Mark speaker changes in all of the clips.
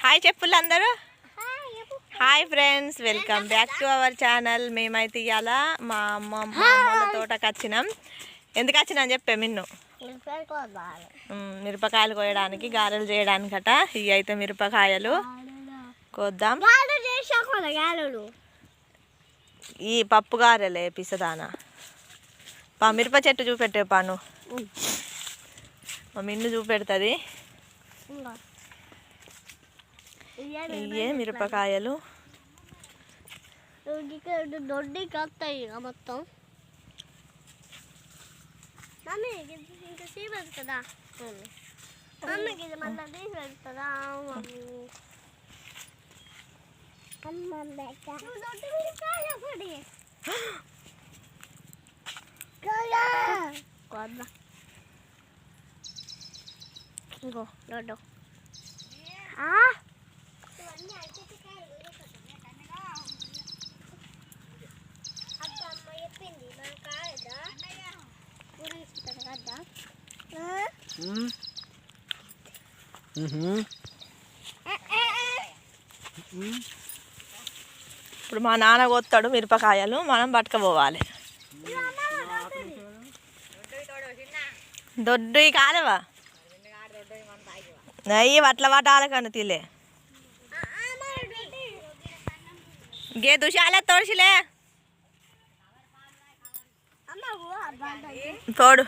Speaker 1: Hi చెప్పులు అందరూ. Hi friends, welcome back to our channel. మేమైతే ఇవాళ మా అమ్మమ్మ తోటకు వచ్చినాం. ఎందుకు వచ్చినా అని చెప్పే మిన్ను మిరపకాయలు కోయడానికి, గారెలు చేయడానికట. ఇవి అయితే మిరపకాయలు కోద్దాం. ఈ పప్పు గారెలే పిసదానా. మిరప చెట్టు చూపెట్టే పాను మా మిన్ను చూపెడుతుంది. ఇవే మిరపకాయలు
Speaker 2: దొడ్డికి వస్తాయి మొత్తం. ఇంకా తీపెడుతుందా మమ్మీకి? ఇది మళ్ళీ తీపెడుతుందా ఇంకో దొడ్డు
Speaker 1: ఇప్పుడు మా నాన్న కోస్తాడు మిరపకాయలు, మనం పట్టుకుపోవాలి. దొడ్డు కాదవా అయ్యి అట్లా పట్టాలకన్నా తీలే గే దుషాల తోడిసిలే తోడు.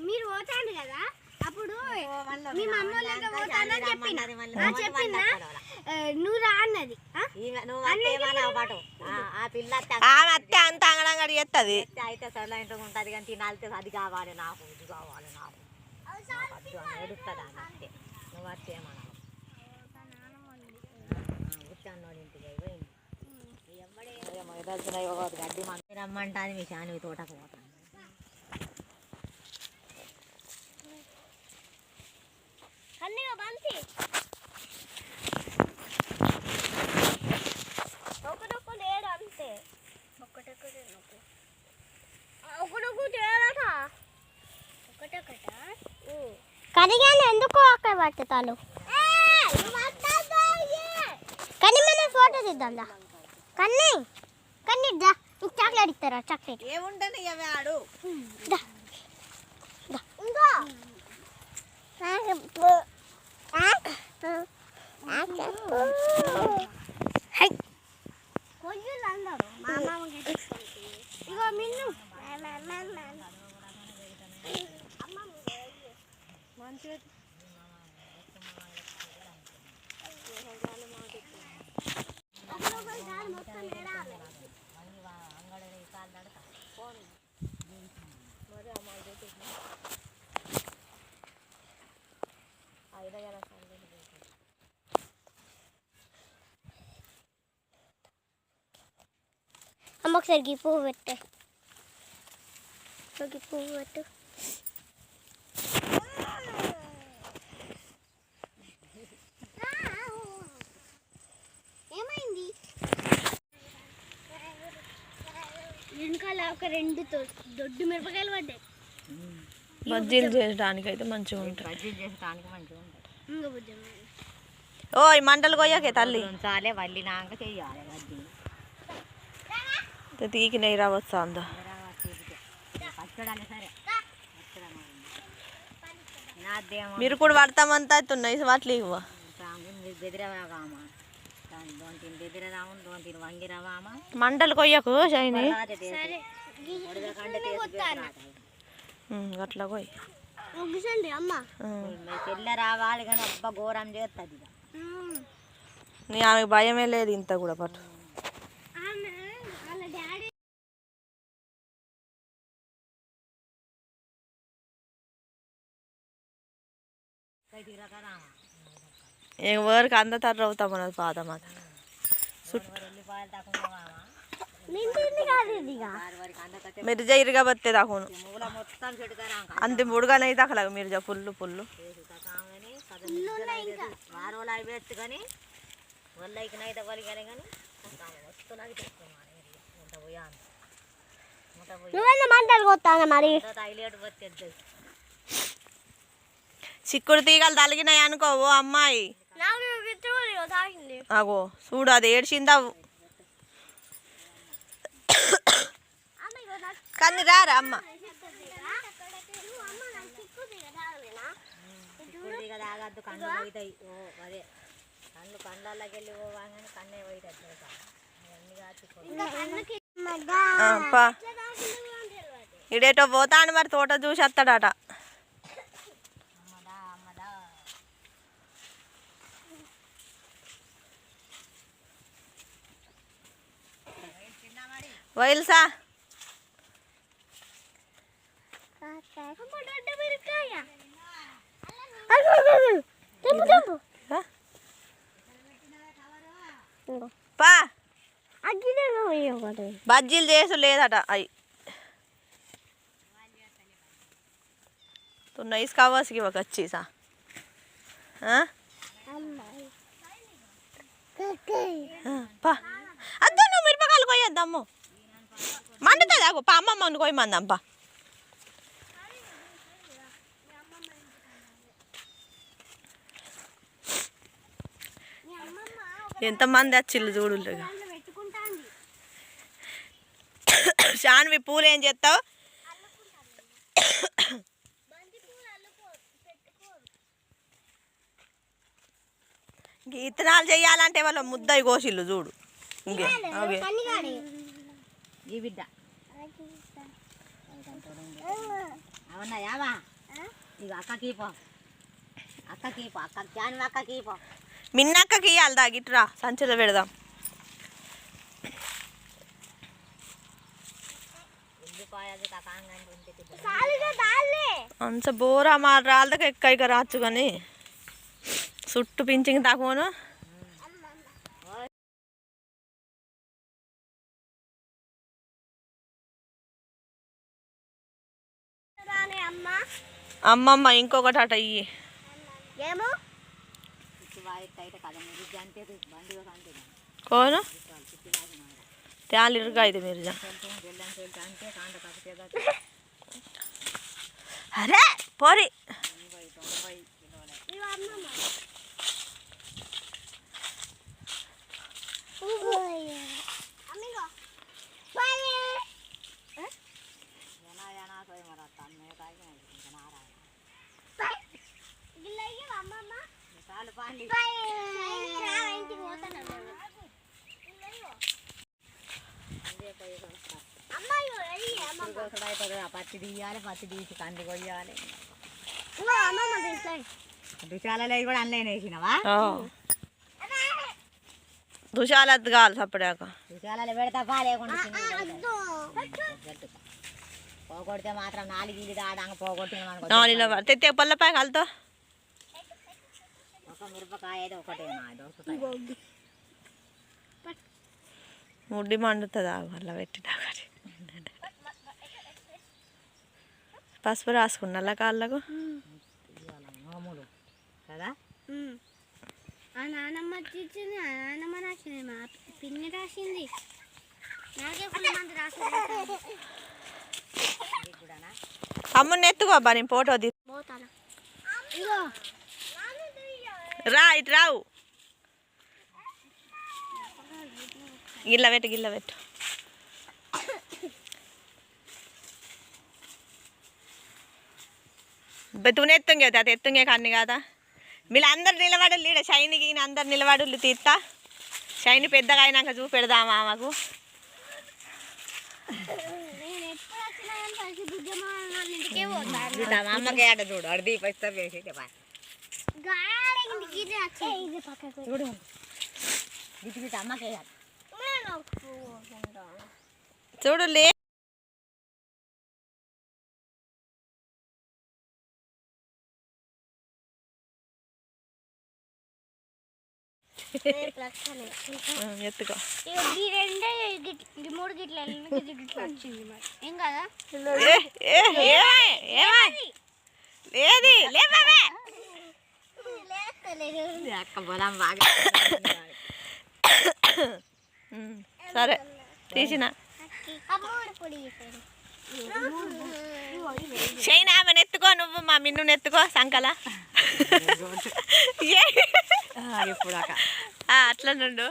Speaker 2: మీరు పోతాండి కదా, అప్పుడు మీ మమ్మీ వాళ్ళతో పోతానని చెప్పిన నువ్వు రా అన్నది.
Speaker 1: అత్తే అంత అంగడంగడి చేస్తుంది.
Speaker 3: అయితే సరళ ఇంట్లో ఉంటుంది కానీ తినాలితే అది కావాలి నాకు, ఇది కావాలి నాకు ఎడుస్తుంది అని అత్తే. నువ్వు అత్తేమన్నా గడ్డి మంది రమ్మంటాను మీ శాని తోటకు పోతాను.
Speaker 2: కడిగాను ఎందుకు అక్కడ పట్టుతాను. కానీ మనం ఫోటో తీద్దాం. కన్నీ కన్నీద్దా, నీకు చాక్లెట్ ఇస్తారా? చాక్లెట్
Speaker 3: ఏముండని ఆడు
Speaker 2: ఇగో మిన్ను అమ్మ ఒకసారి పువ్వు పెట్టే, పువ్వు పెట్టు. ఏమైంది? వెనకాల ఒక రెండు దొడ్డు మిరపకాయలు పడ్డాయి.
Speaker 1: బజ్జీలు చేయడానికి అయితే మంచిగా ఉంటాయి.
Speaker 3: బజ్జీలు చేసడానికి మంచిగా ఉంటాయి.
Speaker 1: ఓ ఈ మంటలు కొయ్యాకే తల్లి
Speaker 3: చాలే వల్లినాక చెయ్యాలి బజ్జీలు.
Speaker 1: తీకి నెయ్యి రావచ్చా అందా మీరు కూడా పడతామంతా అవుతున్నాయి వాటిలో ఇవ్వ మంటలు కొయ్యకు షైని అట్లా కొయ్యి
Speaker 3: తెల్ల రావాలి కానీ అబ్బా ఘోరం చేస్తుంది.
Speaker 1: ఆమెకు భయమే లేదు ఇంత కూడా పట్టు. ఎవరికి అంత తర్ర అవుతాం అన్నది పాత మాట మిర్జా ఇరుగా బత్తే దాకును అంత ముడుగానైతే అక్కడ మిర్జా పుల్లు పుల్లు
Speaker 3: వారోలు అవి పెట్టుకొని వల్లైకినైతే వలిగానే కానీ వస్తున్నాకి తెచ్చుకున్నాను ఇంత పోయా
Speaker 2: నువ్వెంత మంటలు కొత్తాను మరి
Speaker 3: హైలైట్ వచ్చేది
Speaker 1: చిక్కుడు తీగలు తలిగినాయి అనుకో ఓ అమ్మాయి అగో చూడు అది ఏడ్చిందా కానీ రారా అమ్మ
Speaker 3: కదా ఆగద్దు కళ్ళు పోతాయి ఓ అదే కండ్లకి వెళ్ళి పోవాలని కన్నే పోయితే
Speaker 1: ఇడేటో పోతాడు మరి తోట చూసి వస్తాడట వైల్సా పా బజ్జీలు చేసు లేదట అవి तू नहीं इसका आवाज की वक्त अच्छी सा हाँ पा अद्दो नो मेरे पकाल कोई अद्दमो मांडता जागो पा अम्मा मन कोई मांडम पा ఎంతమంది వచ్చిళ్ళు చూడుగా శాన్వి పూలు ఏం చేస్తావు ఇత్తనాలు చెయ్యాలంటే వాళ్ళ ముద్దయి కోసిళ్ళు చూడు ఇంకే
Speaker 3: ఈ బిడ్డ అవునా యావా ఇక అక్కకి పో అక్క క్యాన్ అక్కకి పో
Speaker 1: మిన్నక్కకి ఇవ్వాలి గిట్రా సంచిలో పెడదాం అంత బోరా మా రాళ్ళకి ఎక్కడికి రాచ్చు కానీ చుట్టూ పించింగ్ తక్కువను అమ్మమ్మ ఇంకొకటి అట ఇయ్యి కోను त्याल इरगा मिर्जा अरे पोरी
Speaker 3: పత్తి తీయాలి పత్తి తీసి కంది కొయ్యాలి దుశాలలో కూడా అన్లైన్ వేసినవా
Speaker 1: దుశాలది కావాలి సపడాక
Speaker 3: దుశాలలో పెడతా పాలేకుండా పోగొడితే మాత్రం 4 ఇల్లు దాడంగా పోగొట్టిన
Speaker 1: తెత్తే పల్లపాయ కాలుతో
Speaker 3: ఒక మిరపకాయ అయితే ఒకటే
Speaker 1: ముడ్డి మండుతుందా అలా పెట్టినా కానీ పసుపు రాసుకున్నా కాళ్ళకు
Speaker 3: మామూలు కదా
Speaker 2: నానమ్మ ఇచ్చింది నానమ్మ రాసింది మా పిన్ని రాసింది నాకే కొంతమంది రాసింది
Speaker 1: అమ్ముని ఎత్తుకోబ్బా నేను ఫోటో రా ఇటు రావు గిల్ల పెట్టు తూనే ఎత్తుంగే అది ఎత్తుంగే కన్ని కాదా వీళ్ళందరు నిలబడు లీడ షైనికి అందరు నిలబడు తీస్తా షైని పెద్దగా అయినాక చూపెడదామా మాకు
Speaker 3: అమ్మకే ఆట చూడు అడి దీపిస్తా చూడు గిటి అమ్మకే
Speaker 1: చూడు లే ఎత్తుకో
Speaker 2: మూడు గిట్ల వచ్చింది ఏం కదా
Speaker 3: అక్క బలం బాగా
Speaker 1: సరే తీసిన చైనా ఆమెను ఎత్తుకో, నువ్వు మా మిన్ను ఎత్తుకో సంకల.
Speaker 3: ఇప్పుడు
Speaker 1: అట్లా నుండు.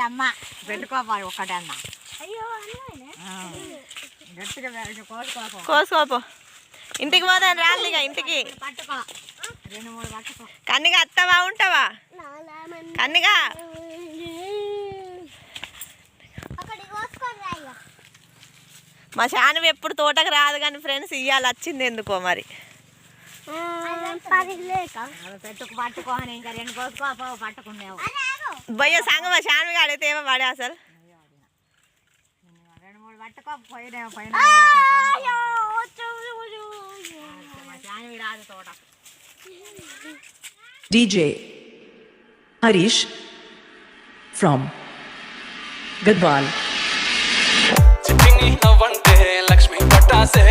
Speaker 3: అమ్మ పెట్టుకోవాలి ఒక్కటే అన్న.
Speaker 1: కోసుకోపో, ఇంటికి పోదాను రాలిగా. ఇంటికి
Speaker 3: పట్టుకో, 2-3 పట్టుకో.
Speaker 1: కన్నిగా అత్తవా ఉంటావా? కన్నిగా మా శానం ఎప్పుడు తోటకు రాదు కానీ ఫ్రెండ్స్ ఇయ్యాలి వచ్చింది ఎందుకో మరి.
Speaker 3: పట్టుకో అని ఇంకా 2 కోసుకోపో, పట్టుకున్నావు.
Speaker 1: భయ్య సంగమా శానవి అడిగితే ఏమో పడే అసలు.
Speaker 3: 2-3 పట్టుకో, పోయినావు పైన రాదు తోట.
Speaker 4: DJ Harish from Gadwal.
Speaker 5: చిట్టిని నవ్వంటే Lakshmi పట్టాసే